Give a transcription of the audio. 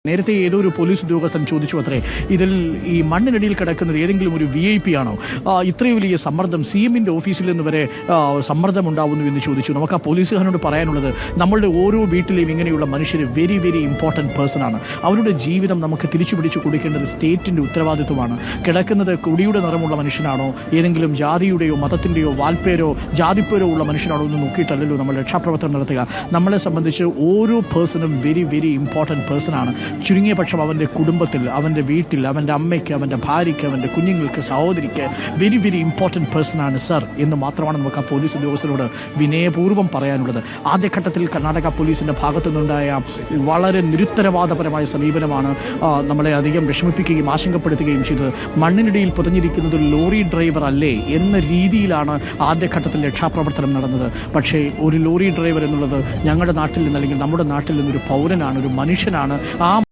നേരത്തെ ഏതോ ഒരു പോലീസ് ഉദ്യോഗസ്ഥൻ ചോദിച്ചു അത്രേ, ഇതിൽ ഈ മണ്ണിനടിയിൽ കിടക്കുന്നത് ഏതെങ്കിലും ഒരു VIP ആണോ? ഇത്രയും വലിയ സമ്മർദ്ദം CM-ന്റെ ഓഫീസിൽ നിന്ന് വരെ സമ്മർദ്ദം ഉണ്ടാവുന്നു എന്ന് ചോദിച്ചു. നമുക്ക് ആ പോലീസുകാരനോട് പറയാനുള്ളത്, നമ്മളുടെ ഓരോ വീട്ടിലെയും ഇങ്ങനെയുള്ള മനുഷ്യർ വെരി വെരി ഇമ്പോർട്ടൻറ്റ് പേഴ്സൺ ആണ്. അവരുടെ ജീവിതം നമുക്ക് തിരിച്ചു പിടിച്ചു കൊടുക്കേണ്ടത് സ്റ്റേറ്റിൻ്റെ ഉത്തരവാദിത്വമാണ്. കിടക്കുന്നത് കൊടിയുടെ നിറമുള്ള മനുഷ്യനാണോ, ഏതെങ്കിലും ജാതിയുടെയോ മതത്തിൻ്റെയോ വാൽപ്പേരോ ജാതിപ്പേരോ ഉള്ള മനുഷ്യനാണോ എന്ന് നോക്കിയിട്ടല്ലല്ലോ നമ്മൾ രക്ഷാപ്രവർത്തനം നടത്തുക. നമ്മളെ സംബന്ധിച്ച് ഓരോ പേഴ്സണും വെരി വെരി ഇമ്പോർട്ടൻറ്റ് പേഴ്സൺ ആണ്. ചുരുങ്ങിയ പക്ഷം അവൻ്റെ കുടുംബത്തിൽ, അവൻ്റെ വീട്ടിൽ, അവൻ്റെ അമ്മയ്ക്ക്, അവൻ്റെ ഭാര്യയ്ക്ക്, അവൻ്റെ കുഞ്ഞുങ്ങൾക്ക്, സഹോദരിക്ക് വെരി വെരി ഇമ്പോർട്ടൻറ്റ് പേഴ്സണാണ് സർ എന്ന് മാത്രമാണ് നമുക്ക് ആ പോലീസ് ഉദ്യോഗസ്ഥരോട് വിനയപൂർവ്വം പറയാനുള്ളത്. ആദ്യഘട്ടത്തിൽ കർണാടക പോലീസിൻ്റെ ഭാഗത്തു നിന്നുണ്ടായ വളരെ നിരുത്തരവാദപരമായ സമീപനമാണ് നമ്മളെ അധികം വിഷമിപ്പിക്കുകയും ആശങ്കപ്പെടുത്തുകയും ചെയ്തത്. മണ്ണിനിടയിൽ പുതഞ്ഞിരിക്കുന്നത് ഒരു ലോറി ഡ്രൈവർ അല്ലേ എന്ന രീതിയിലാണ് ആദ്യഘട്ടത്തിൽ രക്ഷാപ്രവർത്തനം നടന്നത്. പക്ഷേ ഒരു ലോറി ഡ്രൈവർ എന്നുള്ളത് ഞങ്ങളുടെ നാട്ടിൽ നിന്ന്, അല്ലെങ്കിൽ നമ്മുടെ നാട്ടിൽ നിന്നൊരു പൗരനാണ്, ഒരു മനുഷ്യനാണ്. ആ